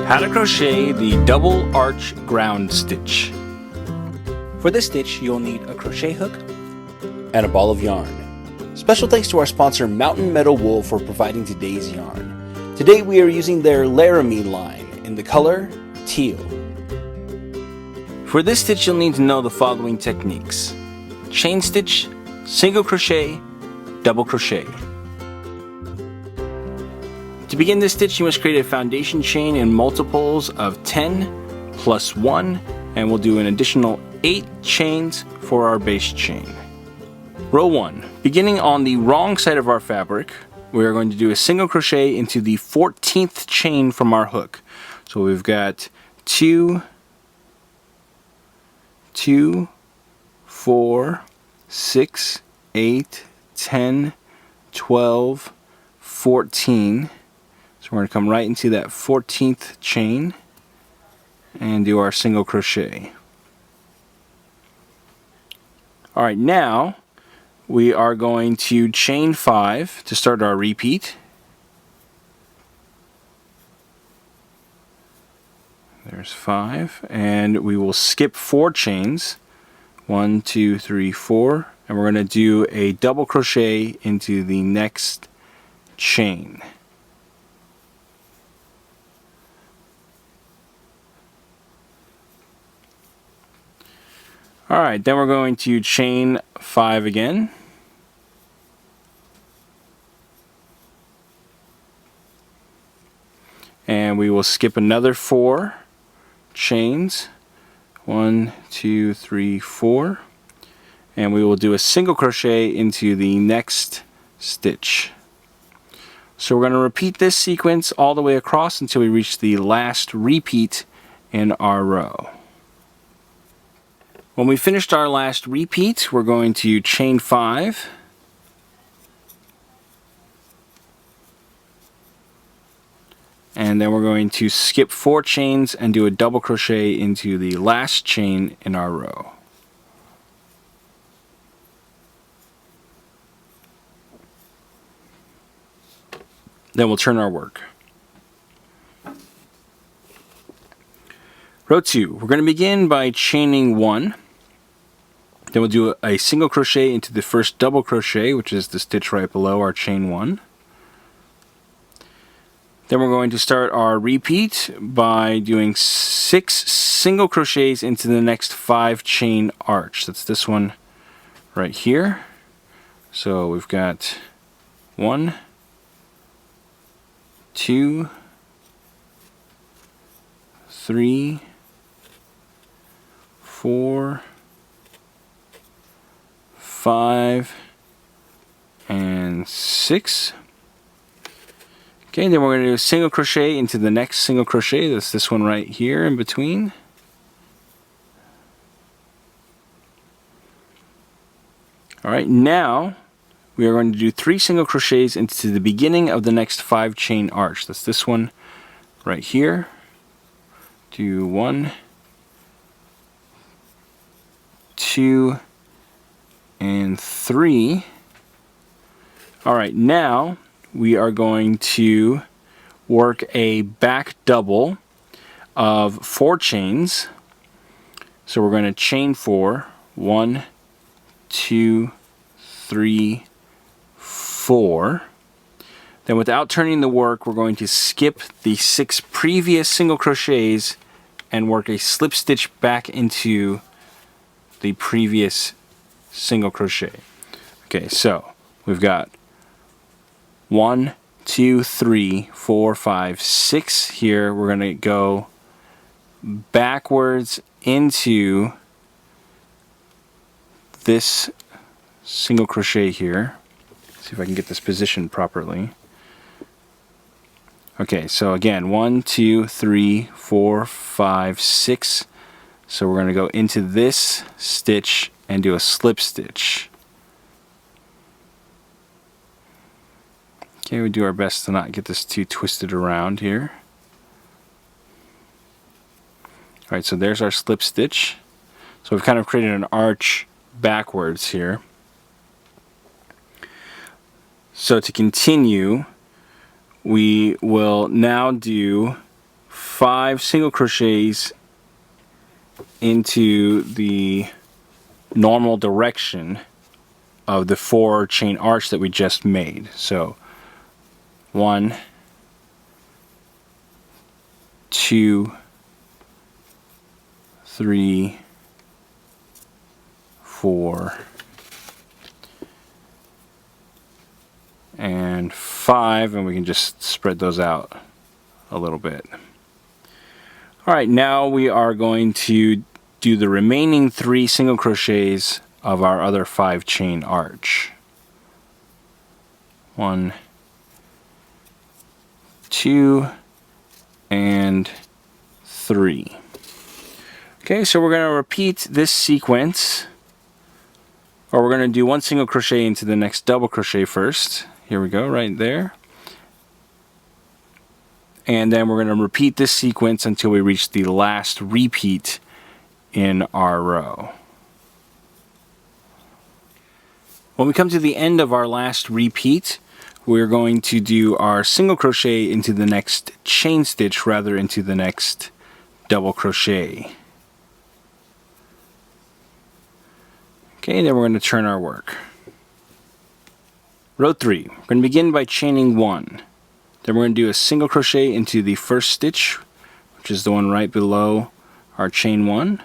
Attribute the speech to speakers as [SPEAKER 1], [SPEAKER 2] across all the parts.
[SPEAKER 1] How to crochet the double arch ground stitch. For this stitch, you'll need a crochet hook and a ball of yarn. Special thanks to our sponsor Mountain Meadow Wool for providing today's yarn. Today we are using their Laramie line in the color teal. For this stitch, you'll need to know the following techniques: chain stitch, single crochet, double crochet. To begin this stitch, you must create a foundation chain in multiples of 10 plus 1, and we'll do an additional 8 chains for our base chain. Row 1. Beginning on the wrong side of our fabric, we are going to do a single crochet into the 14th chain from our hook. So we've got 2, 4, 6, 8, 10, 12, 14. So we're going to come right into that 14th chain and do our single crochet. Alright, now we are going to chain 5 to start our repeat. There's 5, and we will skip 4 chains. 1, 2, 3, 4, and we're going to do a double crochet into the next chain. Alright, then we're going to chain 5 again. And we will skip another 4 chains. 1, 2, 3, 4. And we will do a single crochet into the next stitch. So we're going to repeat this sequence all the way across until we reach the last repeat in our row. When we finished our last repeat, we're going to chain 5. And then we're going to skip 4 chains and do a double crochet into the last chain in our row. Then we'll turn our work. Row 2. We're going to begin by chaining 1. Then we'll do a single crochet into the first double crochet, which is the stitch right below our chain 1. Then we're going to start our repeat by doing 6 single crochets into the next 5 chain arch. That's this one right here. So we've got 1, 2, 3, 4, 5, and 6. Okay, then we're going to do a single crochet into the next single crochet. That's this one right here in between. Alright, now we are going to do 3 single crochets into the beginning of the next 5 chain arch. That's this one right here. Do 1, 2, and 3. Alright, now we are going to work a back double of 4 chains. So we're going to chain 4. 1, 2, 3, 4. Then without turning the work, we're going to skip the 6 previous single crochets and work a slip stitch back into the previous single crochet. Okay, so we've got 1, 2, 3, 4, 5, 6 here. We're going to go backwards into this single crochet here. See if I can get this positioned properly. Okay, so again, 1, 2, 3, 4, 5, 6. So we're going to go into this stitch and do a slip stitch. Okay, we do our best to not get this too twisted around here. Alright, so there's our slip stitch. So we've kind of created an arch backwards here. So to continue, we will now do 5 single crochets into the normal direction of the 4 chain arch that we just made. So 1, 2, 3, 4, and 5, and we can just spread those out a little bit. Alright, now we are going to do the remaining 3 single crochets of our other 5 chain arch. 1, 2, and 3. Okay, so we're going to repeat this sequence, or we're going to do 1 single crochet into the next double crochet first. Here we go, right there. And then we're going to repeat this sequence until we reach the last repeat in our row. When we come to the end of our last repeat, we're going to do our single crochet into the next chain stitch rather into the next double crochet. Okay, then we're going to turn our work. Row 3. We're going to begin by chaining 1. Then we're going to do a single crochet into the first stitch, which is the one right below our chain 1.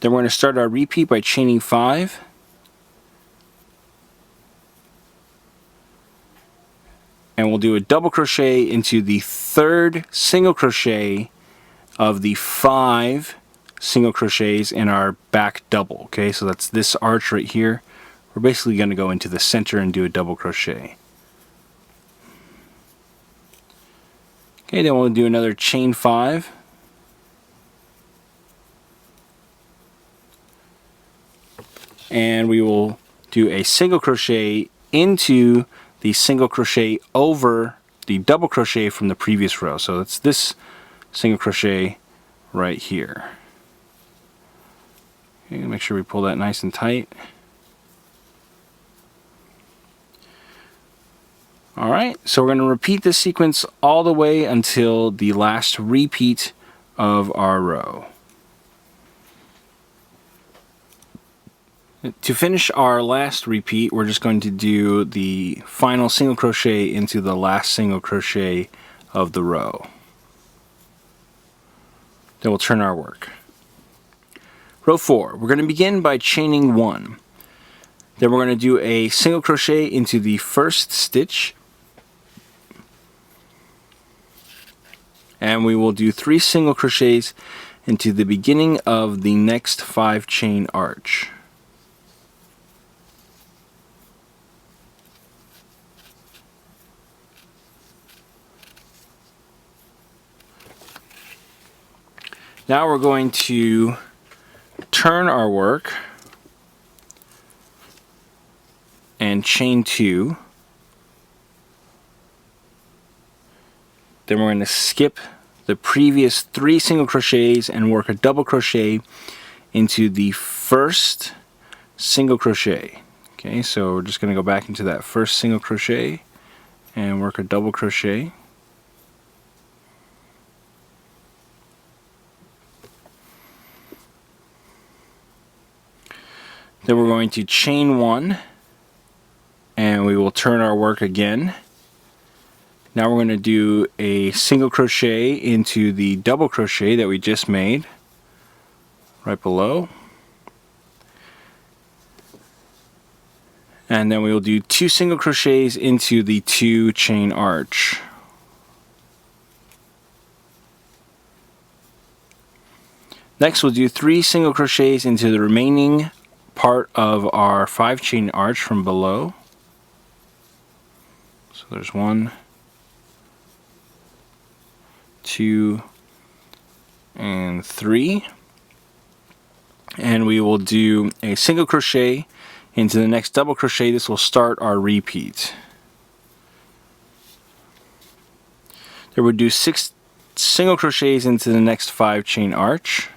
[SPEAKER 1] Then we're going to start our repeat by chaining 5. And we'll do a double crochet into the third single crochet of the 5 single crochets in our back double. Okay, so that's this arch right here. We're basically going to go into the center and do a double crochet. Okay, then we'll do another chain 5. And we will do a single crochet into the single crochet over the double crochet from the previous row. So it's this single crochet right here. Okay, make sure we pull that nice and tight. Alright, so we're going to repeat this sequence all the way until the last repeat of our row. To finish our last repeat, we're just going to do the final single crochet into the last single crochet of the row. Then we'll turn our work. Row 4, we're going to begin by chaining 1. Then we're going to do a single crochet into the first stitch. And we will do 3 single crochets into the beginning of the next 5 chain arch. Now we're going to turn our work and chain 2. Then we're going to skip the previous 3 single crochets and work a double crochet into the first single crochet. Okay, so we're just going to go back into that first single crochet and work a double crochet. Then we're going to chain 1 and we will turn our work again. Now we're going to do a single crochet into the double crochet that we just made right below. And then we will do 2 single crochets into the 2 chain arch. Next we'll do 3 single crochets into the remaining part of our 5 chain arch from below. So there's 1, 2, and 3. And we will do a single crochet into the next double crochet. This will start our repeat. Then we'll do 6 single crochets into the next 5 chain arch.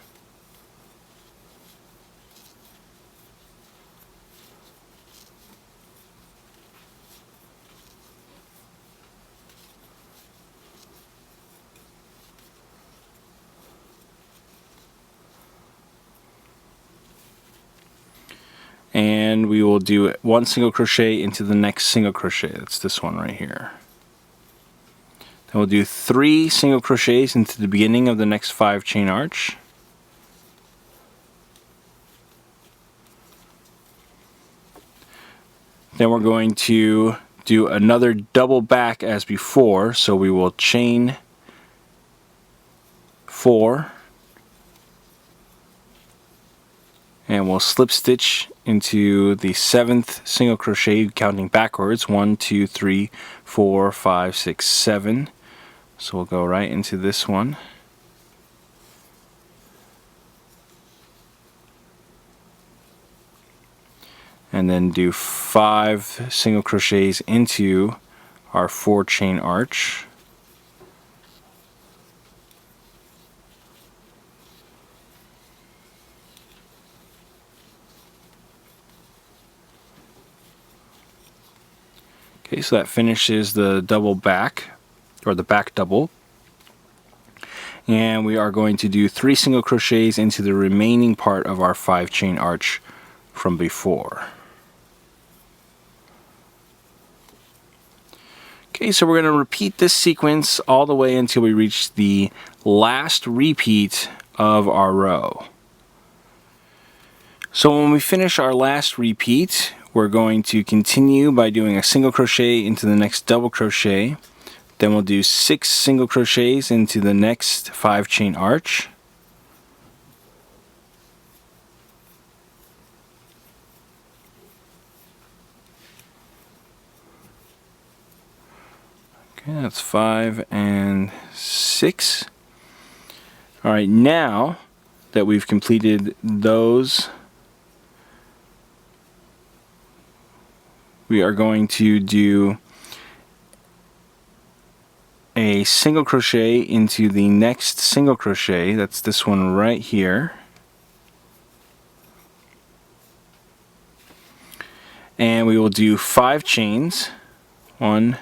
[SPEAKER 1] and we will do 1 single crochet into the next single crochet. That's this one right here. Then we'll do 3 single crochets into the beginning of the next 5 chain arch. Then we're going to do another double back as before, so we will chain 4 and we'll slip stitch into the 7th single crochet, counting backwards. 1, 2, 3, 4, 5, 6, 7. So we'll go right into this one. And then do 5 single crochets into our 4 chain arch. Okay, so that finishes the double back, or the back double. And we are going to do 3 single crochets into the remaining part of our 5 chain arch from before. Okay, so we're going to repeat this sequence all the way until we reach the last repeat of our row. So when we finish our last repeat, we're going to continue by doing a single crochet into the next double crochet. Then we'll do 6 single crochets into the next 5 chain arch. Okay, that's 5 and 6. Alright, now that we've completed those, we are going to do a single crochet into the next single crochet. That's this one right here. And we will do 5 chains. 1,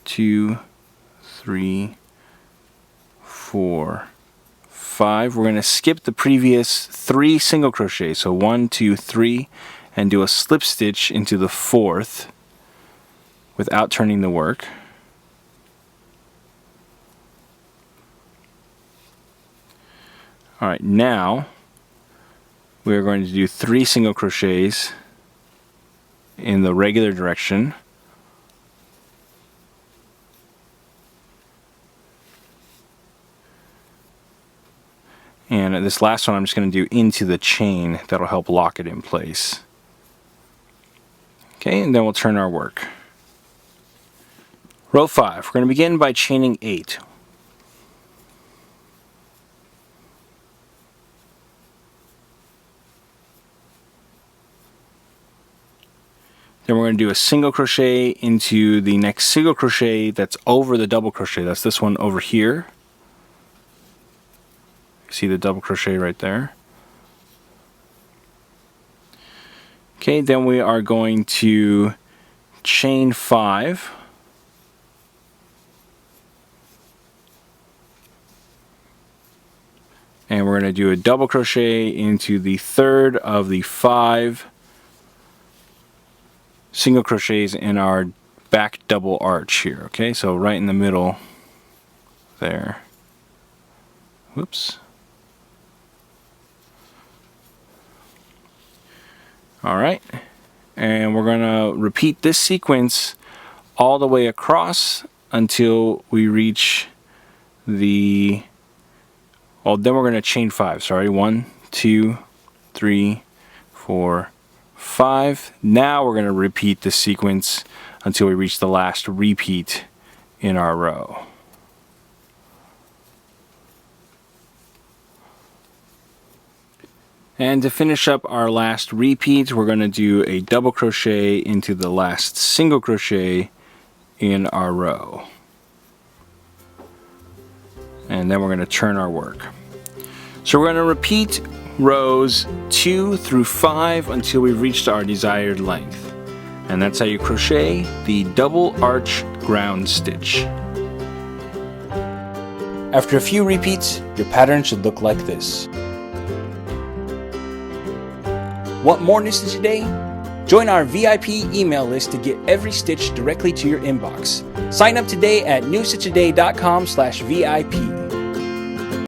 [SPEAKER 1] 2, 3, 4, 5. We're going to skip the previous 3 single crochets. So 1, 2, 3. And do a slip stitch into the 4th without turning the work. Alright, now we are going to do 3 single crochets in the regular direction. And this last one I'm just going to do into the chain. That'll help lock it in place. Okay, and then we'll turn our work. Row 5. We're going to begin by chaining 8. Then we're going to do a single crochet into the next single crochet that's over the double crochet. That's this one over here. You see the double crochet right there. Okay, then we are going to chain 5. And we're going to do a double crochet into the 3rd of the 5 single crochets in our back double arch here. Okay, so right in the middle there. Whoops. Alright, and we're going to repeat this sequence all the way across until we reach the, well, then we're going to chain 5, sorry. 1, 2, 3, 4, 5. Now we're going to repeat this sequence until we reach the last repeat in our row. And to finish up our last repeat, we're going to do a double crochet into the last single crochet in our row. And then we're going to turn our work. So we're going to repeat rows 2 through 5 until we've reached our desired length. And that's how you crochet the double arch ground stitch. After a few repeats, your pattern should look like this. Want more New Stitch a Day? Join our VIP email list to get every stitch directly to your inbox. Sign up today at newstitchaday.com/VIP.